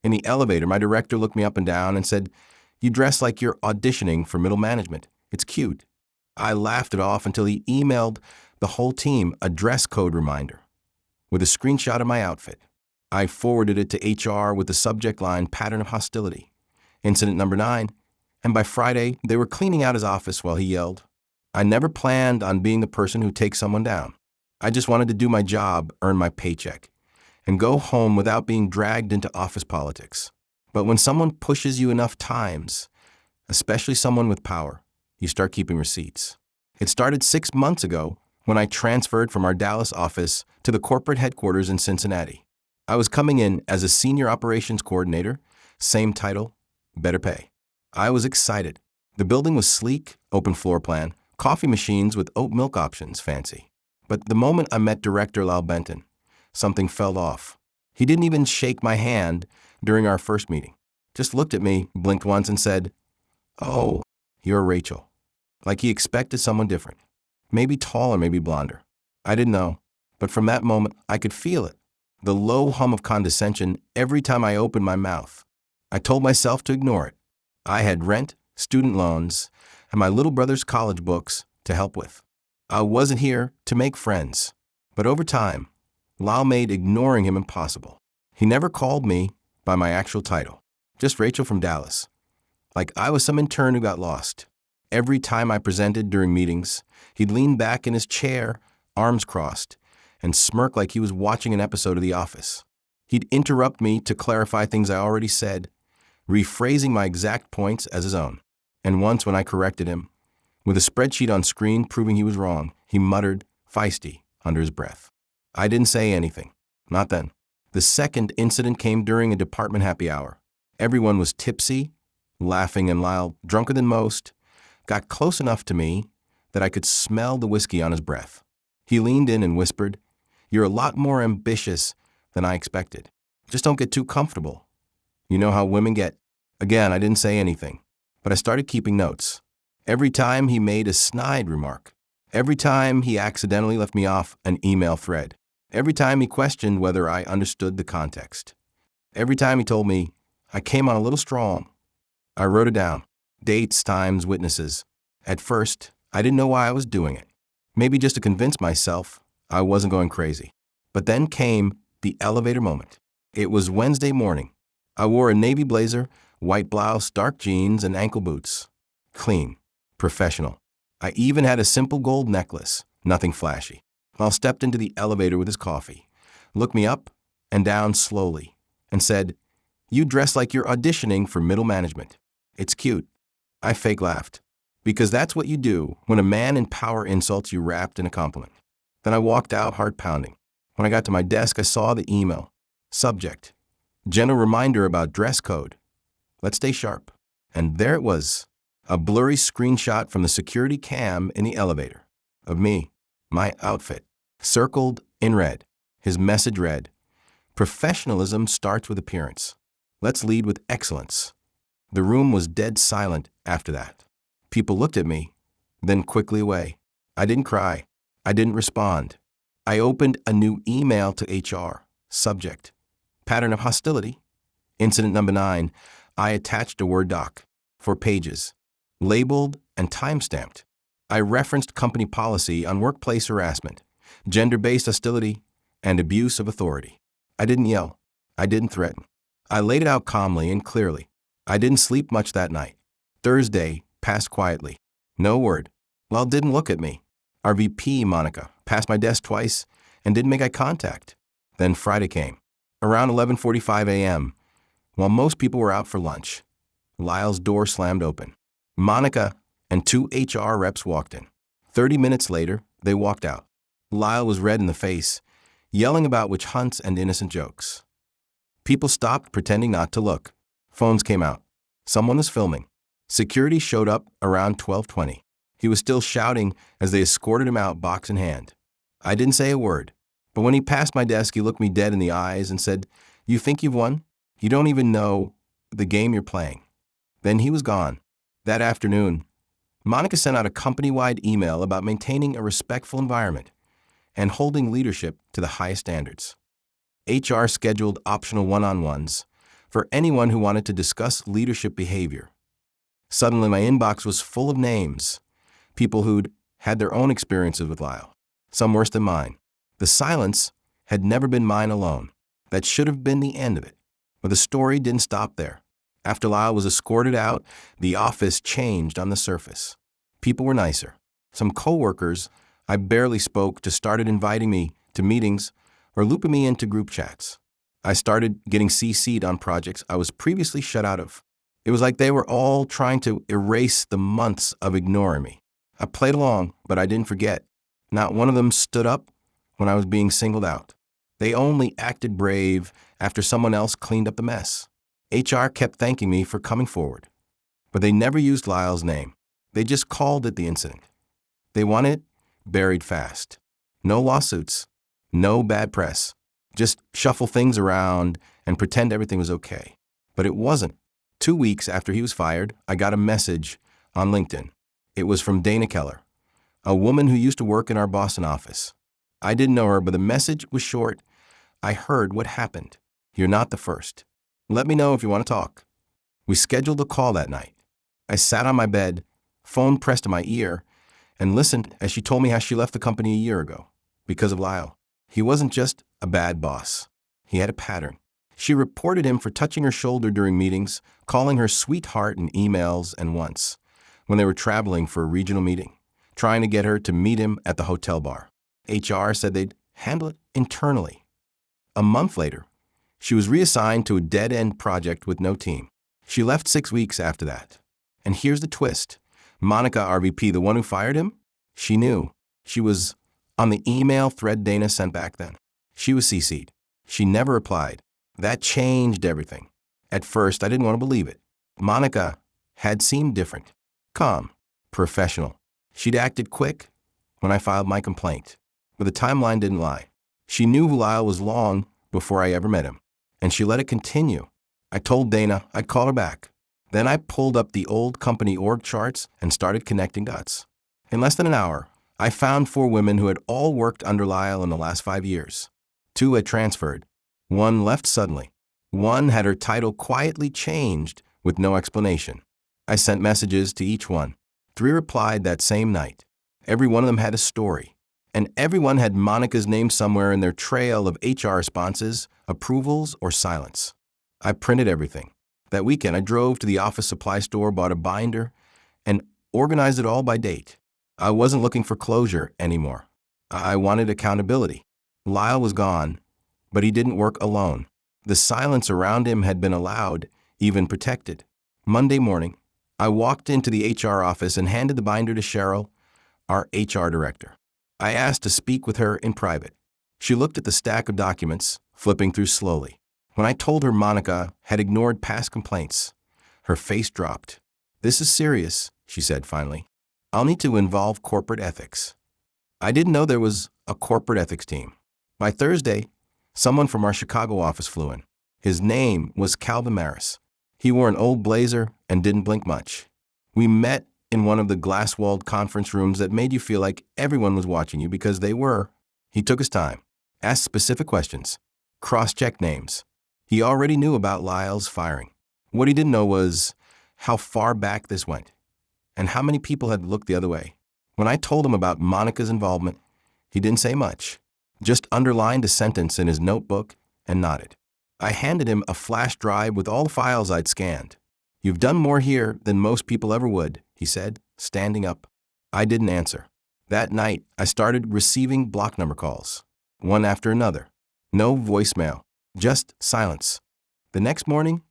In the elevator, my director looked me up and down and said, "You dress like you're auditioning for middle management. It's cute." I laughed it off until he emailed the whole team a dress code reminder with a screenshot of my outfit. I forwarded it to HR with the subject line, "Pattern of Hostility, Incident number 9, and by Friday, they were cleaning out his office while he yelled. I never planned on being the person who takes someone down. I just wanted to do my job, earn my paycheck, and go home without being dragged into office politics. But when someone pushes you enough times, especially someone with power, you start keeping receipts. It started 6 months ago when I transferred from our Dallas office to the corporate headquarters in Cincinnati. I was coming in as a senior operations coordinator, same title, better pay. I was excited. The building was sleek, open floor plan, coffee machines with oat milk options, fancy. But the moment I met Director Lal Benton, something fell off. He didn't even shake my hand during our first meeting. Just looked at me, blinked once, and said, "Oh, you're Rachel." Like he expected someone different. Maybe taller, maybe blonder. I didn't know. But from that moment, I could feel it. The low hum of condescension every time I opened my mouth. I told myself to ignore it. I had rent, student loans, and my little brother's college books to help with. I wasn't here to make friends. But over time, Lal made ignoring him impossible. He never called me by my actual title, just Rachel from Dallas, like I was some intern who got lost. Every time I presented during meetings, he'd lean back in his chair, arms crossed, and smirk like he was watching an episode of The Office. He'd interrupt me to clarify things I already said, rephrasing my exact points as his own. And once when I corrected him, with a spreadsheet on screen proving he was wrong, he muttered, feisty, under his breath. I didn't say anything. Not then. The second incident came during a department happy hour. Everyone was tipsy, laughing, and Lyle, drunker than most, got close enough to me that I could smell the whiskey on his breath. He leaned in and whispered, "You're a lot more ambitious than I expected. Just don't get too comfortable. You know how women get." Again, I didn't say anything, but I started keeping notes. Every time he made a snide remark. Every time he accidentally left me off an email thread. Every time he questioned whether I understood the context. Every time he told me I came on a little strong. I wrote it down. Dates, times, witnesses. At first, I didn't know why I was doing it. Maybe just to convince myself I wasn't going crazy. But then came the elevator moment. It was Wednesday morning. I wore a navy blazer, white blouse, dark jeans, and ankle boots. Clean. Professional. I even had a simple gold necklace, nothing flashy. Lal stepped into the elevator with his coffee, looked me up and down slowly, and said, "You dress like you're auditioning for middle management. It's cute." I fake laughed, because that's what you do when a man in power insults you wrapped in a compliment. Then I walked out, heart pounding. When I got to my desk, I saw the email. Subject: gentle reminder about dress code. Let's stay sharp. And there it was. A blurry screenshot from the security cam in the elevator of me, my outfit, circled in red. His message read, "Professionalism starts with appearance. Let's lead with excellence." The room was dead silent after that. People looked at me, then quickly away. I didn't cry. I didn't respond. I opened a new email to HR. Subject: Pattern of Hostility, Incident number 9. I attached a Word doc, 4 pages, labeled and time-stamped. I referenced company policy on workplace harassment, gender-based hostility, and abuse of authority. I didn't yell. I didn't threaten. I laid it out calmly and clearly. I didn't sleep much that night. Thursday passed quietly. No word. Lal didn't look at me. Our VP, Monica, passed my desk twice and didn't make eye contact. Then Friday came. Around 11:45 a.m., while most people were out for lunch, Lyle's door slammed open. Monica and 2 HR reps walked in. 30 minutes later, they walked out. Lyle was red in the face, yelling about witch hunts and innocent jokes. People stopped pretending not to look. Phones came out. Someone was filming. Security showed up around 12:20. He was still shouting as they escorted him out, box in hand. I didn't say a word, but when he passed my desk, he looked me dead in the eyes and said, "You think you've won? You don't even know the game you're playing." Then he was gone. That afternoon, Monica sent out a company-wide email about maintaining a respectful environment and holding leadership to the highest standards. HR scheduled optional one-on-ones, for anyone who wanted to discuss leadership behavior. Suddenly, my inbox was full of names, people who'd had their own experiences with Lyle, some worse than mine. The silence had never been mine alone. That should have been the end of it. But the story didn't stop there. After Lyle was escorted out, the office changed on the surface. People were nicer. Some coworkers I barely spoke to started inviting me to meetings or looping me into group chats. I started getting CC'd on projects I was previously shut out of. It was like they were all trying to erase the months of ignoring me. I played along, but I didn't forget. Not one of them stood up when I was being singled out. They only acted brave after someone else cleaned up the mess. HR kept thanking me for coming forward, but they never used Lyle's name. They just called it the incident. They want it buried fast. No lawsuits, no bad press. Just shuffle things around and pretend everything was okay. But it wasn't. 2 weeks after he was fired, I got a message on LinkedIn. It was from Dana Keller, a woman who used to work in our Boston office. I didn't know her, but the message was short. I heard what happened. You're not the first. Let me know if you want to talk. We scheduled a call that night. I sat on my bed, phone pressed to my ear, and listened as she told me how she left the company a year ago because of Lyle. He wasn't just a bad boss. He had a pattern. She reported him for touching her shoulder during meetings, calling her sweetheart in emails, and once, when they were traveling for a regional meeting, trying to get her to meet him at the hotel bar. HR said they'd handle it internally. A month later, she was reassigned to a dead-end project with no team. She left 6 weeks after that. And here's the twist. Monica, RVP, the one who fired him, she knew. She was on the email thread Dana sent back then. She was CC'd. She never replied. That changed everything. At first, I didn't want to believe it. Monica had seemed different. Calm. Professional. She'd acted quick when I filed my complaint. But the timeline didn't lie. She knew who Lyle was long before I ever met him. And she let it continue. I told Dana I'd call her back. Then I pulled up the old company org charts and started connecting dots. In less than an hour, I found 4 women who had all worked under Lyle in the last 5 years. 2 had transferred. 1 left suddenly. 1 had her title quietly changed with no explanation. I sent messages to each one. 3 replied that same night. Every one of them had a story. And everyone had Monica's name somewhere in their trail of HR responses, approvals, or silence. I printed everything. That weekend, I drove to the office supply store, bought a binder, and organized it all by date. I wasn't looking for closure anymore. I wanted accountability. Lyle was gone, but he didn't work alone. The silence around him had been allowed, even protected. Monday morning, I walked into the HR office and handed the binder to Cheryl, our HR director. I asked to speak with her in private. She looked at the stack of documents, flipping through slowly. When I told her Monica had ignored past complaints, her face dropped. "This is serious," she said finally. "I'll need to involve corporate ethics." I didn't know there was a corporate ethics team. By Thursday, someone from our Chicago office flew in. His name was Calvin Maris. He wore an old blazer and didn't blink much. We met in one of the glass-walled conference rooms that made you feel like everyone was watching you because they were. He took his time, asked specific questions, cross-checked names. He already knew about Lyle's firing. What he didn't know was how far back this went and how many people had looked the other way. When I told him about Monica's involvement, he didn't say much, just underlined a sentence in his notebook and nodded. I handed him a flash drive with all the files I'd scanned. "You've done more here than most people ever would," he said, standing up. I didn't answer. That night, I started receiving block number calls, one after another. No voicemail. Just silence. The next morning,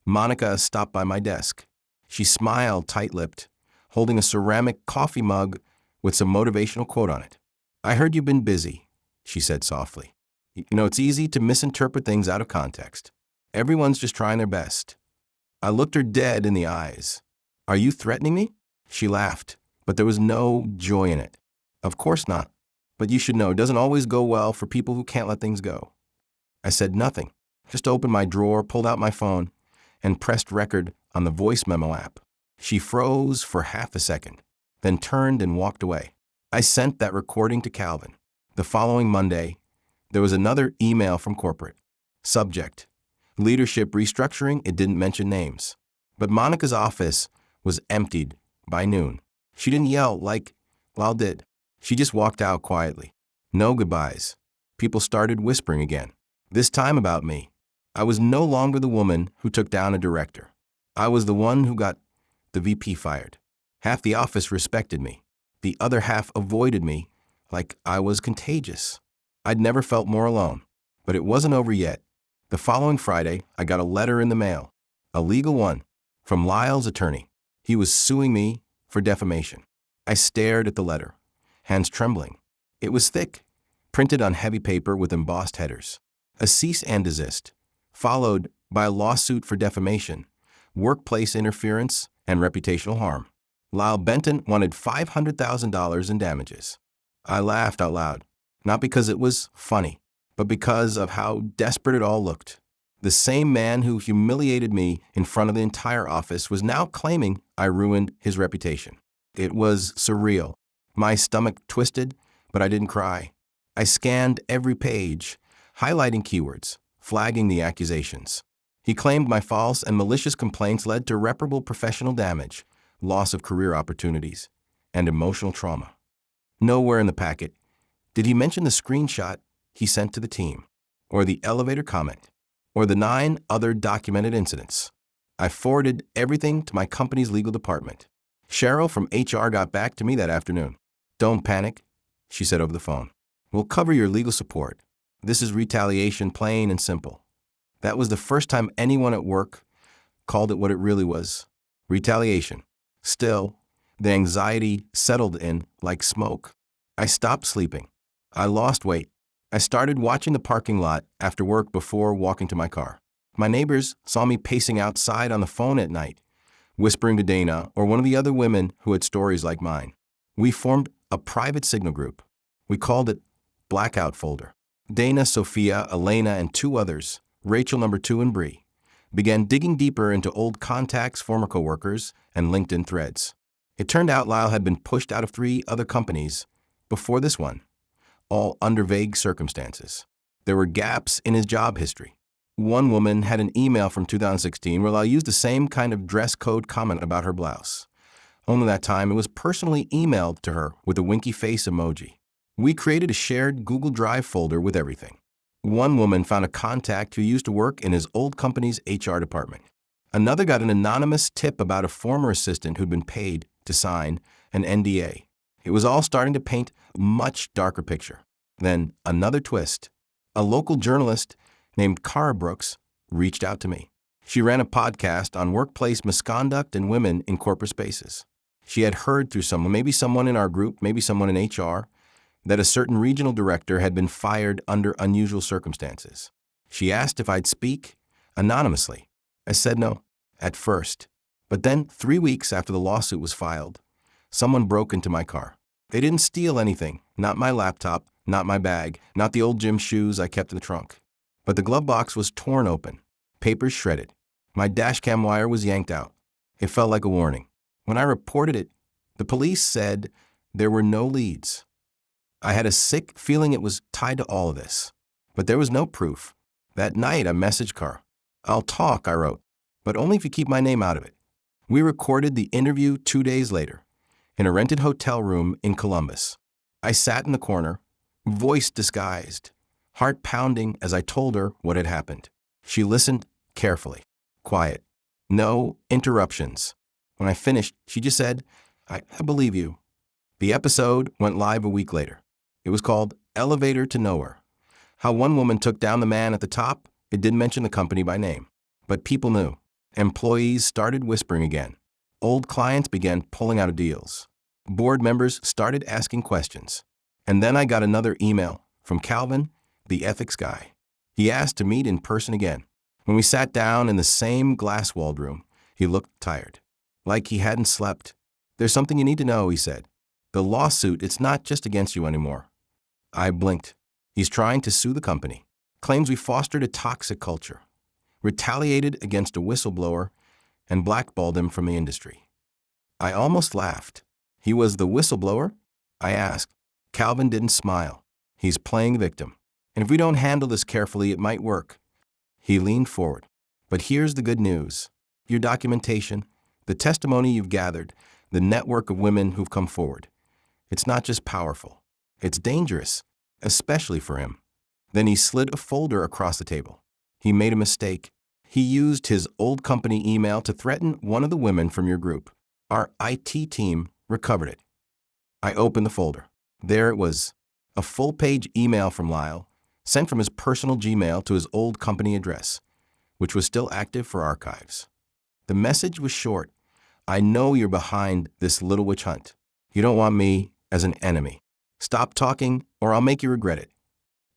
Monica stopped by my desk. She smiled tight-lipped, holding a ceramic coffee mug with some motivational quote on it. "I heard you've been busy," she said softly. "You know, it's easy to misinterpret things out of context. Everyone's just trying their best." I looked her dead in the eyes. "Are you threatening me?" She laughed, but there was no joy in it. "Of course not. But you should know it doesn't always go well for people who can't let things go." I said nothing, just opened my drawer, pulled out my phone, and pressed record on the voice memo app. She froze for half a second, then turned and walked away. I sent that recording to Calvin. The following Monday, there was another email from corporate. Subject: Leadership restructuring, it didn't mention names. But Monica's office was emptied by noon. She didn't yell like Lyle did. She just walked out quietly. No goodbyes. People started whispering again. This time about me. I was no longer the woman who took down a director. I was the one who got the VP fired. Half the office respected me. The other half avoided me like I was contagious. I'd never felt more alone. But it wasn't over yet. The following Friday, I got a letter in the mail. A legal one. From Lyle's attorney. He was suing me for defamation. I stared at the letter, hands trembling. It was thick, printed on heavy paper with embossed headers. A cease and desist, followed by a lawsuit for defamation, workplace interference, and reputational harm. Lyle Benton wanted $500,000 in damages. I laughed out loud, not because it was funny, but because of how desperate it all looked. The same man who humiliated me in front of the entire office was now claiming I ruined his reputation. It was surreal. My stomach twisted, but I didn't cry. I scanned every page, highlighting keywords, flagging the accusations. He claimed my false and malicious complaints led to irreparable professional damage, loss of career opportunities, and emotional trauma. Nowhere in the packet did he mention the screenshot he sent to the team, or the elevator comment, or the 9 other documented incidents. I forwarded everything to my company's legal department. Cheryl from HR got back to me that afternoon. "Don't panic," she said over the phone. "We'll cover your legal support. This is retaliation, plain and simple." That was the first time anyone at work called it what it really was: retaliation. Still, the anxiety settled in like smoke. I stopped sleeping. I lost weight. I started watching the parking lot after work before walking to my car. My neighbors saw me pacing outside on the phone at night, whispering to Dana or one of the other women who had stories like mine. We formed a private signal group. We called it Blackout Folder. Dana, Sophia, Elena, and 2 others, Rachel number 2 and Bree, began digging deeper into old contacts, former coworkers, and LinkedIn threads. It turned out Lyle had been pushed out of 3 other companies before this one, all under vague circumstances. There were gaps in his job history. One woman had an email from 2016 where Lyle used the same kind of dress code comment about her blouse. Only that time it was personally emailed to her with a winky face emoji. We created a shared Google Drive folder with everything. One woman found a contact who used to work in his old company's HR department. Another got an anonymous tip about a former assistant who'd been paid to sign an NDA. It was all starting to paint a much darker picture. Then another twist. A local journalist named Cara Brooks reached out to me. She ran a podcast on workplace misconduct and women in corporate spaces. She had heard through someone, maybe someone in our group, maybe someone in HR, that a certain regional director had been fired under unusual circumstances. She asked if I'd speak anonymously. I said no, at first. But then, 3 weeks after the lawsuit was filed, someone broke into my car. They didn't steal anything, not my laptop, not my bag, not the old gym shoes I kept in the trunk. But the glove box was torn open, papers shredded. My dashcam wire was yanked out. It felt like a warning. When I reported it, the police said there were no leads. I had a sick feeling it was tied to all of this, but there was no proof. That night, I messaged Carr. "I'll talk," I wrote, "but only if you keep my name out of it." We recorded the interview 2 days later, in a rented hotel room in Columbus. I sat in the corner, voice disguised, heart pounding as I told her what had happened. She listened carefully, quiet, no interruptions. When I finished, she just said, I believe you." The episode went live a week later. It was called Elevator to Nowhere. How one woman took down the man at the top. It didn't mention the company by name. But people knew. Employees started whispering again. Old clients began pulling out of deals. Board members started asking questions. And then I got another email from Calvin, the ethics guy. He asked to meet in person again. When we sat down in the same glass-walled room, he looked tired, like he hadn't slept. "There's something you need to know," he said. "The lawsuit, it's not just against you anymore." I blinked. He's trying to sue the company. Claims we fostered a toxic culture, retaliated against a whistleblower, and blackballed him from the industry. I almost laughed. He was the whistleblower? I asked. Calvin didn't smile. He's playing victim. And if we don't handle this carefully, it might work. He leaned forward. But here's the good news. Your documentation, the testimony you've gathered, the network of women who've come forward. It's not just powerful. It's dangerous, especially for him. Then he slid a folder across the table. He made a mistake. He used his old company email to threaten one of the women from your group. Our IT team recovered it. I opened the folder. There it was, a full-page email from Lyle, sent from his personal Gmail to his old company address, which was still active for archives. The message was short. I know you're behind this little witch hunt. You don't want me as an enemy. Stop talking or I'll make you regret it.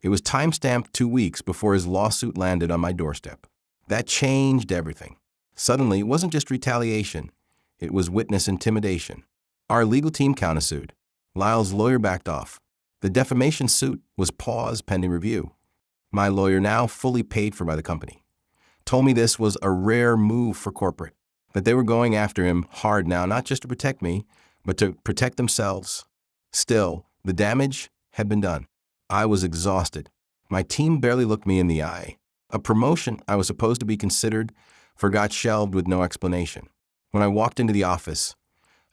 It was time-stamped 2 weeks before his lawsuit landed on my doorstep. That changed everything. Suddenly, it wasn't just retaliation. It was witness intimidation. Our legal team countersued. Lyle's lawyer backed off. The defamation suit was paused pending review. My lawyer, now fully paid for by the company, told me this was a rare move for corporate, that they were going after him hard now, not just to protect me, but to protect themselves. Still, the damage had been done. I was exhausted. My team barely looked me in the eye. A promotion I was supposed to be considered got shelved with no explanation. When I walked into the office,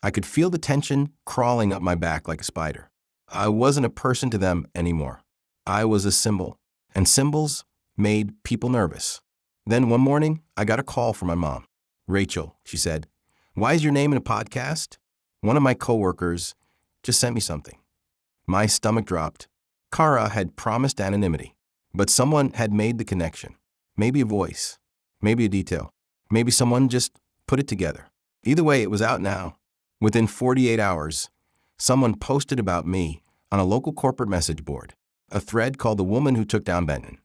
I could feel the tension crawling up my back like a spider. I wasn't a person to them anymore. I was a symbol, and symbols made people nervous. Then one morning, I got a call from my mom. "Rachel," she said, "why is your name in a podcast? One of my coworkers just sent me something." My stomach dropped. Kara had promised anonymity, but someone had made the connection. Maybe a voice, maybe a detail, maybe someone just put it together. Either way, it was out now. Within 48 hours, someone posted about me on a local corporate message board, a thread called "The Woman Who Took Down Benton."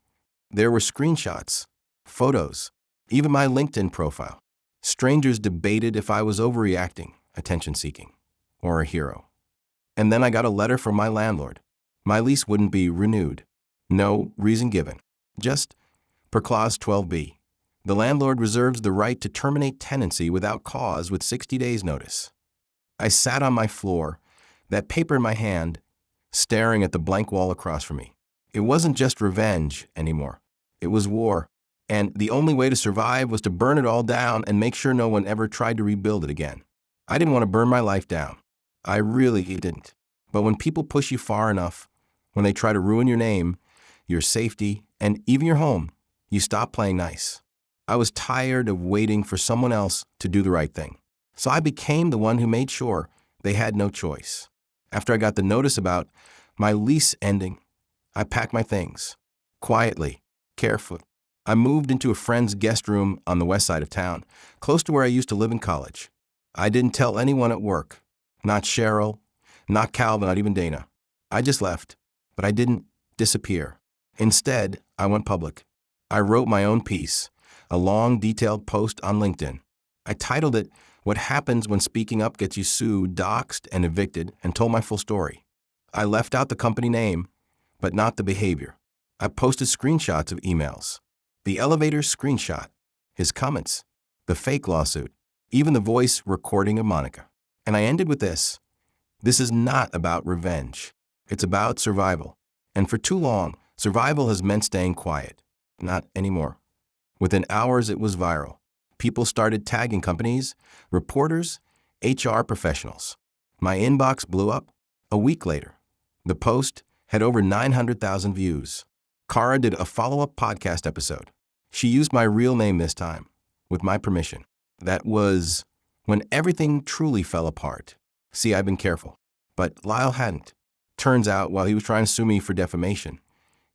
There were screenshots, photos, even my LinkedIn profile. Strangers debated if I was overreacting, attention-seeking, or a hero. And then I got a letter from my landlord. My lease wouldn't be renewed. No reason given. Just, per Clause 12b, the landlord reserves the right to terminate tenancy without cause with 60 days' notice. I sat on my floor, that paper in my hand, staring at the blank wall across from me. It wasn't just revenge anymore. It was war. And the only way to survive was to burn it all down and make sure no one ever tried to rebuild it again. I didn't want to burn my life down. I really didn't. But when people push you far enough, when they try to ruin your name, your safety, and even your home, you stop playing nice. I was tired of waiting for someone else to do the right thing. So I became the one who made sure they had no choice. After I got the notice about my lease ending, I packed my things. Quietly, carefully. I moved into a friend's guest room on the west side of town, close to where I used to live in college. I didn't tell anyone at work. Not Cheryl, not Calvin, not even Dana. I just left, but I didn't disappear. Instead, I went public. I wrote my own piece, a long, detailed post on LinkedIn. I titled it, "What Happens When Speaking Up Gets You Sued, Doxxed, and Evicted," and told my full story. I left out the company name, but not the behavior. I posted screenshots of emails. The elevator screenshot, his comments, the fake lawsuit, even the voice recording of Monica. And I ended with this. This is not about revenge. It's about survival. And for too long, survival has meant staying quiet. Not anymore. Within hours, it was viral. People started tagging companies, reporters, HR professionals. My inbox blew up. A week later, the post had over 900,000 views. Kara did a follow-up podcast episode. She used my real name this time, with my permission. That was when everything truly fell apart. See, I've been careful. But Lyle hadn't. Turns out, while he was trying to sue me for defamation,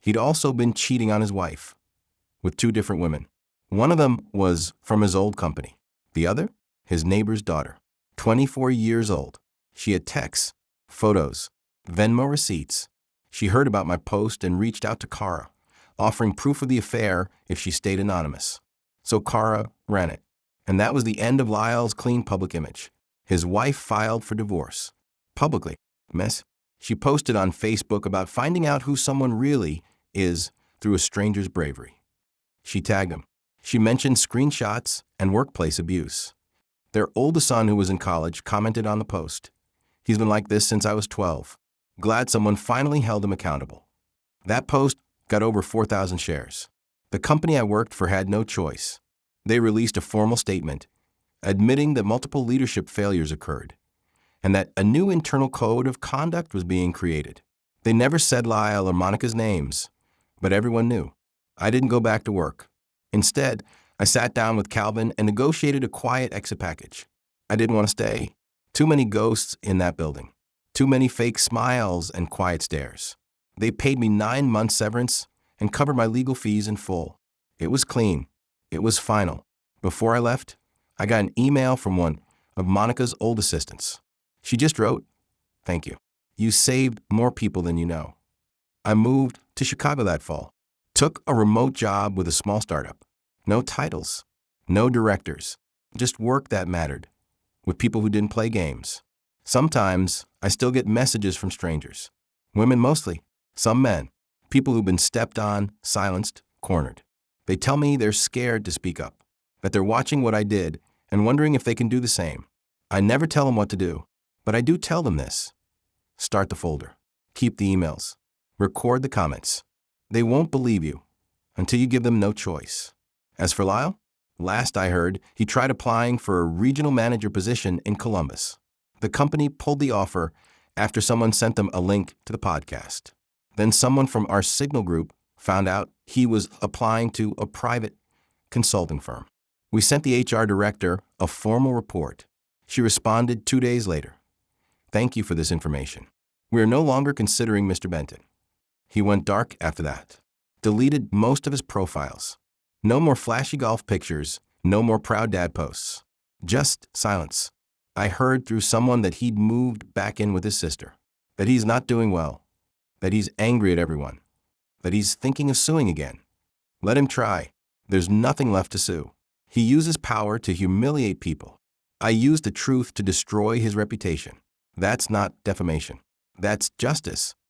he'd also been cheating on his wife with 2 different women. One of them was from his old company. The other, his neighbor's daughter, 24 years old. She had texts, photos, Venmo receipts. She heard about my post and reached out to Kara, offering proof of the affair if she stayed anonymous. So Kara ran it. And that was the end of Lyle's clean public image. His wife filed for divorce. Publicly. Mess. She posted on Facebook about finding out who someone really is through a stranger's bravery. She tagged him. She mentioned screenshots and workplace abuse. Their oldest son, who was in college, commented on the post. "He's been like this since I was 12. Glad someone finally held him accountable." That post got over 4,000 shares. The company I worked for had no choice. They released a formal statement admitting that multiple leadership failures occurred and that a new internal code of conduct was being created. They never said Lyle or Monica's names, but everyone knew. I didn't go back to work. Instead, I sat down with Calvin and negotiated a quiet exit package. I didn't want to stay. Too many ghosts in that building. Too many fake smiles and quiet stares. They paid me 9 months severance and covered my legal fees in full. It was clean. It was final. Before I left, I got an email from one of Monica's old assistants. She just wrote, "Thank you. You saved more people than you know." I moved to Chicago that fall. Took a remote job with a small startup. No titles. No directors. Just work that mattered. With people who didn't play games. Sometimes I still get messages from strangers. Women mostly. Some men. People who've been stepped on, silenced, cornered. They tell me they're scared to speak up. That they're watching what I did and wondering if they can do the same. I never tell them what to do, but I do tell them this. Start the folder. Keep the emails. Record the comments. They won't believe you until you give them no choice. As for Lyle, last I heard, he tried applying for a regional manager position in Columbus. The company pulled the offer after someone sent them a link to the podcast. Then someone from our Signal group found out he was applying to a private consulting firm. We sent the HR director a formal report. She responded 2 days later. "Thank you for this information. We are no longer considering Mr. Benton." He went dark after that. Deleted most of his profiles. No more flashy golf pictures, no more proud dad posts. Just silence. I heard through someone that he'd moved back in with his sister, that he's not doing well, that he's angry at everyone, that he's thinking of suing again. Let him try. There's nothing left to sue. He uses power to humiliate people. I used the truth to destroy his reputation. That's not defamation. That's justice.